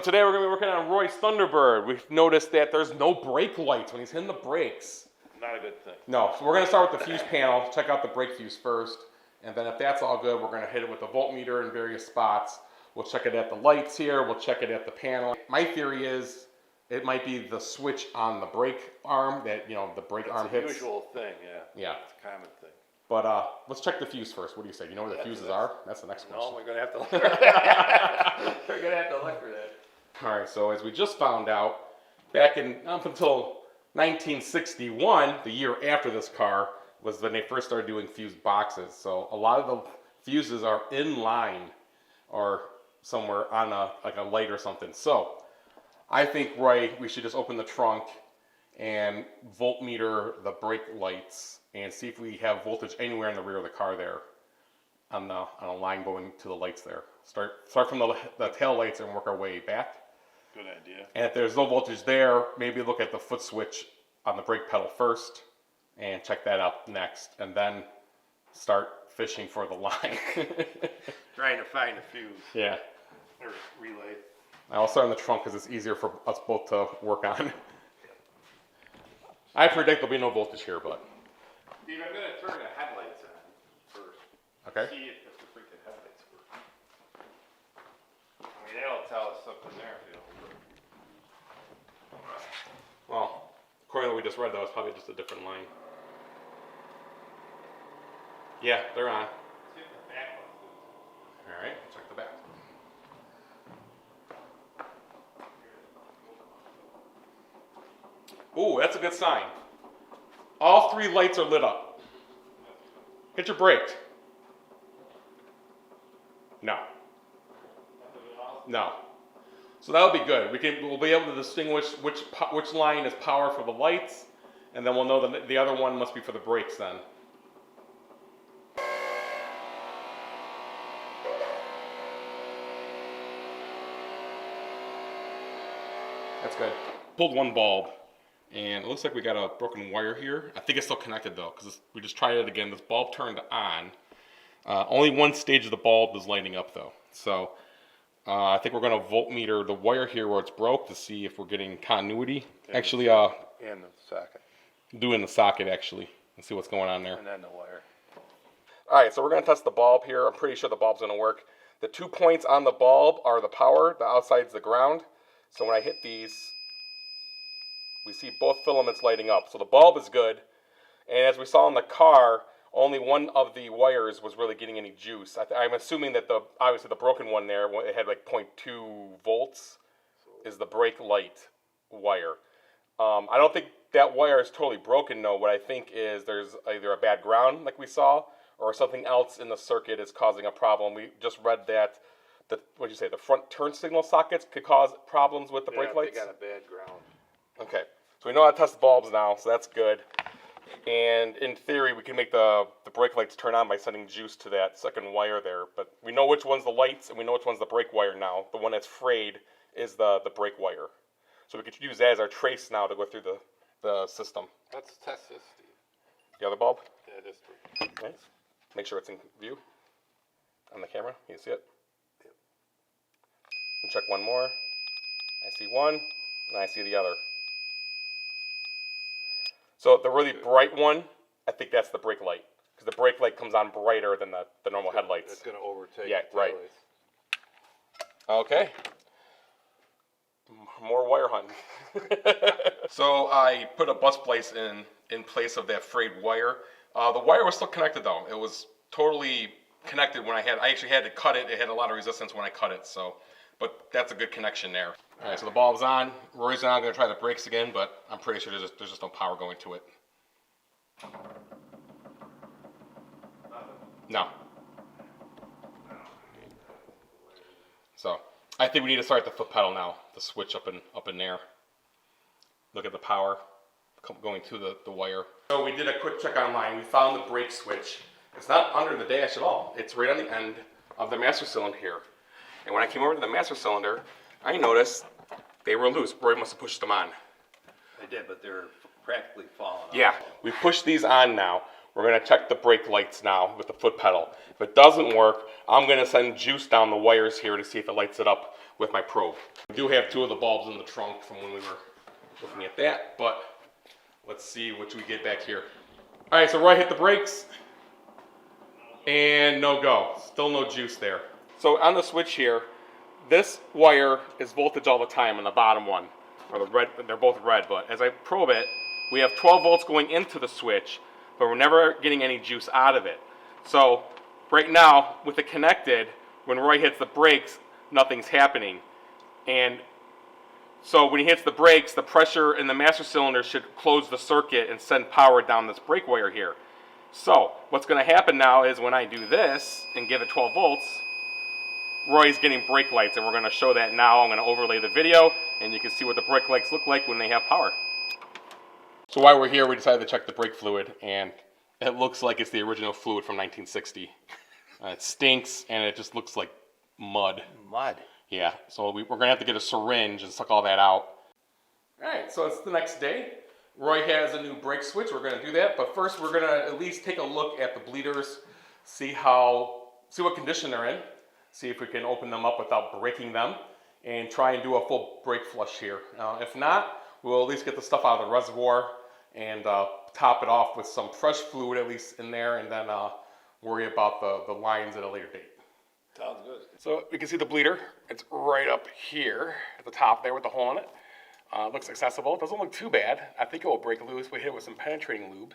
today we're going to be working on Roy's Thunderbird. We've noticed that there's no brake lights when he's hitting the brakes. Not a good thing. No, so we're going to start with the fuse panel, check out the brake fuse first, and then if that's all good, we're going to hit it with the voltmeter in various spots. We'll check it at the lights here, we'll check it at the panel. My theory is it might be the switch on the brake arm that, the brake arm hits. It's a usual thing, yeah. Yeah. It's a common thing. But let's check the fuse first. What do you say? You know where the fuses are? That's the next question. No, we're going to have to look for that. We're going to have to look for that. All right, so as we just found out, back in up until 1961, the year after this car, was when they first started doing fuse boxes. So a lot of the fuses are in line or somewhere on a light or something. So I think, Roy, we should just open the trunk and voltmeter the brake lights and see if we have voltage anywhere in the rear of the car there on a line going to the lights there. Start from the tail lights and work our way back. Good idea. And if there's no voltage there, maybe look at the foot switch on the brake pedal first and check that out next, and then start fishing for the line. Trying to find a fuse. Yeah. Or relay. I'll start in the trunk because it's easier for us both to work on. I predict there'll be no voltage here, but. Steve, I'm going to turn the headlights on first. Okay. See if the freaking headlights work. I mean, that'll tell us something there if they don't work. Well, according to what we just read, though, it's probably just a different line. Yeah, they're on. See if the back one's loose. All right, check the back. Ooh, that's a good sign. All three lights are lit up. Hit your brake. No. No. So that'll be good. We'll be able to distinguish which line is power for the lights, and then we'll know that the other one must be for the brakes then. That's good. Pulled one bulb, and it looks like we got a broken wire here. I think it's still connected though, because we just tried it again. This bulb turned on. Only one stage of the bulb is lighting up though. So I think we're going to voltmeter the wire here where it's broke to see if we're getting continuity. Actually, and the socket. doing the socket actually, and see what's going on there. And then the wire. All right, so we're going to test the bulb here. I'm pretty sure the bulb's going to work. The 2 points on the bulb are the power. The outside's the ground. So when I hit these, we see both filaments lighting up. So the bulb is good. And as we saw in the car, only one of the wires was really getting any juice. I'm assuming that obviously the broken one there, it had like 0.2 volts, is the brake light wire. I don't think that wire is totally broken, no. What I think is there's either a bad ground like we saw, or something else in the circuit is causing a problem. We just read that the front turn signal sockets could cause problems with the brake lights? They got a bad ground. Okay, so we know how to test the bulbs now, so that's good. And in theory, we can make the brake lights turn on by sending juice to that second wire there. But we know which one's the lights, and we know which one's the brake wire now. The one that's frayed is the brake wire. So we could use that as our trace now to go through the system. Let's test this, Steve. The other bulb? Yeah, this three. Nice. Make sure it's in view on the camera. You see it? Yep. And check one more. I see one, and I see the other. So the really bright one, I think that's the brake light, because the brake light comes on brighter than the normal headlights. It's going to overtake. Yeah, the right. headlights. Okay. More wire hunting. So I put a bus place in place of that frayed wire. The wire was still connected though. It was totally connected when I actually had to cut it. It had a lot of resistance when I cut it. But that's a good connection there. All right, so the bulb's on. Roy's on. I'm going to try the brakes again, but I'm pretty sure there's just no power going to it. No. So I think we need to start the foot pedal now. The switch up in there. Look at the power going to the wire. So we did a quick check online. We found the brake switch. It's not under the dash at all. It's right on the end of the master cylinder here. And when I came over to the master cylinder, I noticed they were loose. Roy must have pushed them on. They did, but they're practically falling off. Yeah, we pushed these on now. We're going to check the brake lights now with the foot pedal. If it doesn't work, I'm going to send juice down the wires here to see if it lights it up with my probe. I do have 2 of the bulbs in the trunk from when we were looking at that, but let's see what we get back here. All right, so Roy hit the brakes, and no go. Still no juice there. So on the switch here, this wire is voltage all the time on the bottom one, or the red. They're both red, but as I probe it, we have 12 volts going into the switch, but we're never getting any juice out of it. So right now, with it connected, when Roy hits the brakes, nothing's happening. And so when he hits the brakes, the pressure in the master cylinder should close the circuit and send power down this brake wire here. So what's going to happen now is when I do this and give it 12 volts, Roy's getting brake lights, and we're going to show that now. I'm going to overlay the video, and you can see what the brake lights look like when they have power. So while we're here, we decided to check the brake fluid, and it looks like it's the original fluid from 1960. It stinks, and it just looks like mud. Mud. Yeah, so we're going to have to get a syringe and suck all that out. All right, so it's the next day. Roy has a new brake switch. We're going to do that, but first we're going to at least take a look at the bleeders, see what condition they're in, see if we can open them up without breaking them, and try and do a full brake flush here. If not, we'll at least get the stuff out of the reservoir and top it off with some fresh fluid at least in there, and then worry about the lines at a later date. Sounds good. So you can see the bleeder. It's right up here at the top there with the hole in it. Looks accessible. It doesn't look too bad. I think it will break loose. We hit it with some penetrating lube.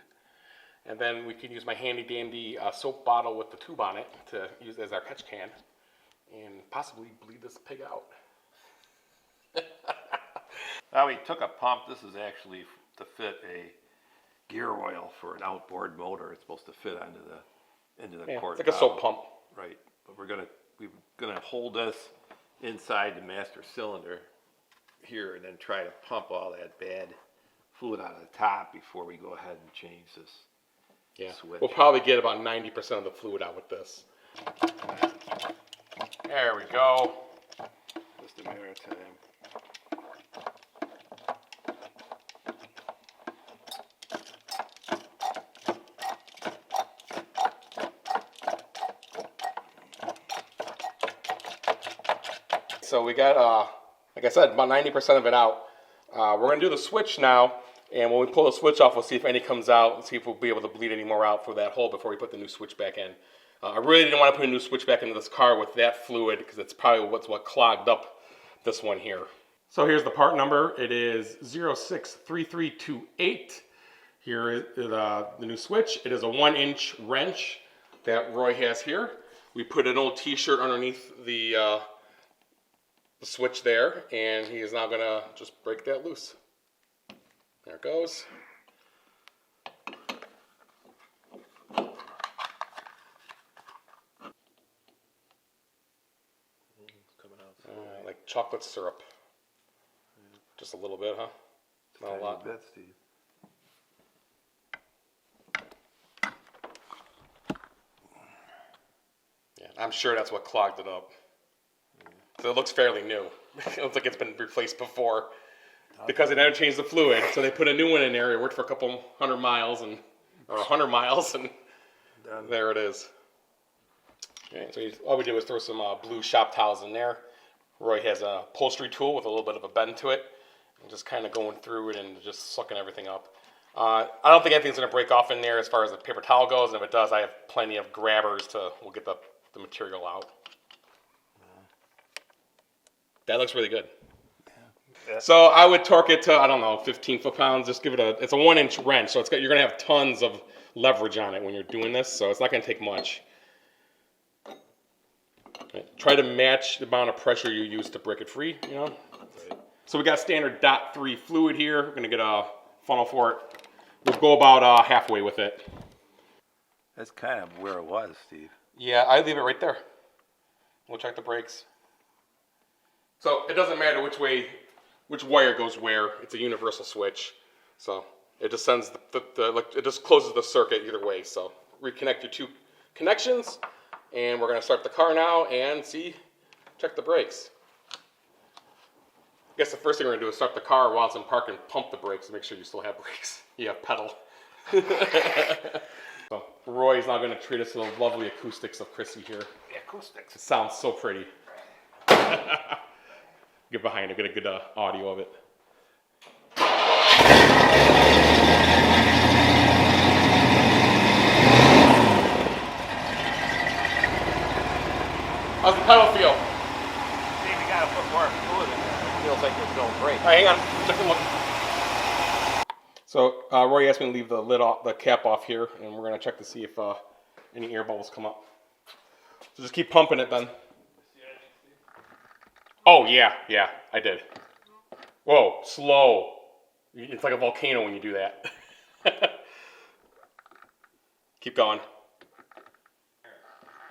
And then we can use my handy dandy soap bottle with the tube on it to use as our catch can and possibly bleed this pig out. Now we took a pump. This is actually to fit a gear oil for an outboard motor. It's supposed to fit into the cord. It's like a soap pump. Right. But we're gonna hold this inside the master cylinder here and then try to pump all that bad fluid out of the top before we go ahead and change this switch. We'll probably get about 90% of the fluid out with this. There we go. Just a matter of time. So we got, like I said, about 90% of it out. We're going to do the switch now, and when we pull the switch off, we'll see if any comes out and see if we'll be able to bleed any more out through that hole before we put the new switch back in. I really didn't want to put a new switch back into this car with that fluid because it's probably what clogged up this one here. So here's the part number. It is 063328. Here is the new switch. It is a 1-inch wrench that Roy has here. We put an old t-shirt underneath the switch there, and he is now going to just break that loose. There it goes. Like chocolate syrup. Just a little bit, huh? Not a lot. Bit, Steve. Yeah, I'm sure that's what clogged it up. So it looks fairly new. It looks like it's been replaced before because they never changed the fluid. So they put a new one in there. It worked for a couple 100 miles or 100 miles, and there it is. Okay, so all we did was throw some blue shop towels in there. Roy has a upholstery tool with a little bit of a bend to it, and just kind of going through it and just sucking everything up. I don't think anything's going to break off in there as far as the paper towel goes, and if it does, I have plenty of grabbers we'll get the material out. That looks really good. Yeah. So I would torque it to, I don't know, 15 foot-pounds. Just give it it's a 1-inch wrench, so you're going to have tons of leverage on it when you're doing this, so it's not going to take much. Right. Try to match the amount of pressure you use to break it free, you know? Right. So we got standard .3 fluid here. We're going to get a funnel for it. We'll go about halfway with it. That's kind of where it was, Steve. Yeah, I leave it right there. We'll check the brakes. So it doesn't matter which wire goes where. It's a universal switch. So it just sends it just closes the circuit either way. So reconnect your 2 connections, and we're going to start the car now and check the brakes. I guess the first thing we're going to do is start the car while it's in park and pump the brakes to make sure you still have brakes. You have pedal. So Roy's now going to treat us to the lovely acoustics of Chrissy here. The acoustics. It sounds so pretty. get behind it, get a good audio of it. How's the pedal feel? See, we gotta put more fluid in there. It feels like it's going great. All right, hang on, take a look. So Roy asked me to leave the lid off, the cap off here, and we're gonna check to see if any air bubbles come up. So just keep pumping it then. Oh yeah, I did. Whoa, slow. It's like a volcano when you do that. Keep going.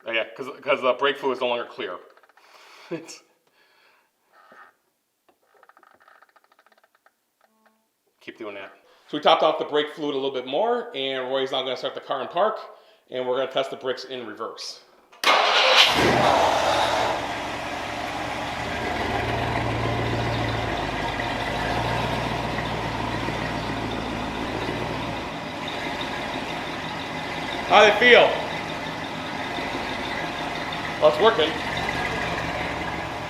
Oh yeah, because the brake fluid is no longer clear. Keep doing that. So we topped off the brake fluid a little bit more, and Roy's now going to start the car in park, and we're going to test the brakes in reverse. How do they feel? Well, it's working.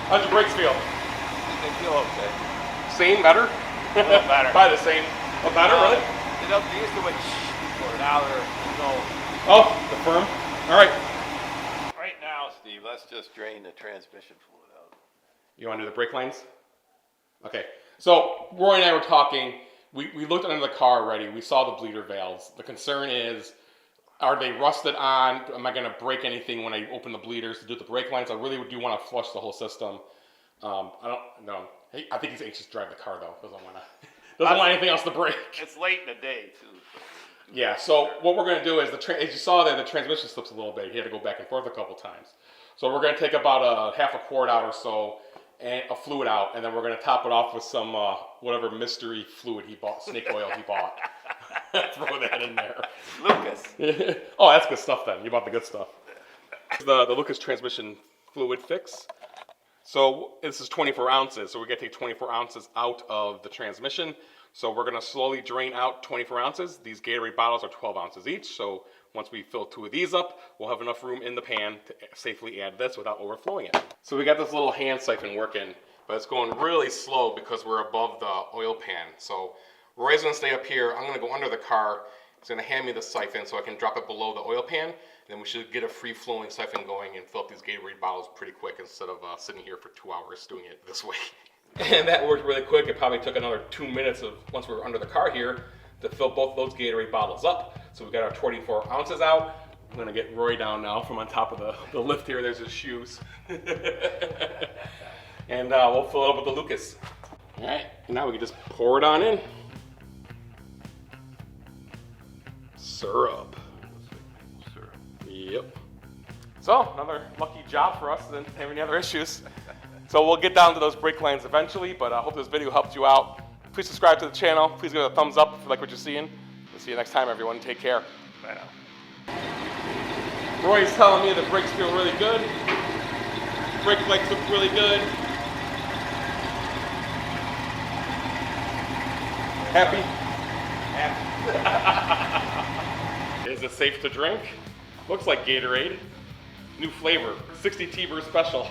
How's your brakes feel? They feel okay. Same, better? A little better. Probably the same. Oh, better, really? They used to went before, now they're no. Oh, the firm? All right. Right now, Steve, let's just drain the transmission fluid out. You want to do the brake lines? Okay. So Roy and I were talking. We looked under the car already. We saw the bleeder valves. The concern is, are they rusted on? Am I going to break anything when I open the bleeders to do the brake lines? I really do want to flush the whole system. I don't know. I think he's anxious to drive the car though. Doesn't want anything else to break. It's late in the day too. Yeah. So what we're going to do is as you saw there, the transmission slips a little bit. He had to go back and forth a couple times. So we're going to take about a half a quart out or so, and a fluid out, and then we're going to top it off with some whatever mystery fluid he bought, snake oil he bought. Throw that in there. Lucas. Oh, that's good stuff then. You bought the good stuff. The Lucas transmission fluid fix. So this is 24 ounces. So we're going to take 24 ounces out of the transmission. So we're going to slowly drain out 24 ounces. These Gatorade bottles are 12 ounces each. So once we fill 2 of these up, we'll have enough room in the pan to safely add this without overflowing it. So we got this little hand siphon working, but it's going really slow because we're above the oil pan. So Roy's going to stay up here. I'm going to go under the car. He's going to hand me the siphon so I can drop it below the oil pan. And then we should get a free-flowing siphon going and fill up these Gatorade bottles pretty quick instead of sitting here for 2 hours doing it this way. And that worked really quick. It probably took another 2 minutes once we were under the car here to fill both those Gatorade bottles up. So we got our 24 ounces out. I'm going to get Roy down now from on top of the lift here. There's his shoes. And we'll fill it up with the Lucas. All right, and now we can just pour it on in. Syrup. Yep. So another lucky job for us. Didn't have any other issues. So we'll get down to those brake lines eventually, but I hope this video helped you out. Please subscribe to the channel. Please give it a thumbs up if you like what you're seeing. We'll see you next time, everyone. Take care. Bye now. Roy's telling me the brakes feel really good. Brake lights look really good. Happy? Happy. Is it safe to drink? Looks like Gatorade. New flavor, 60 T-Bird Special.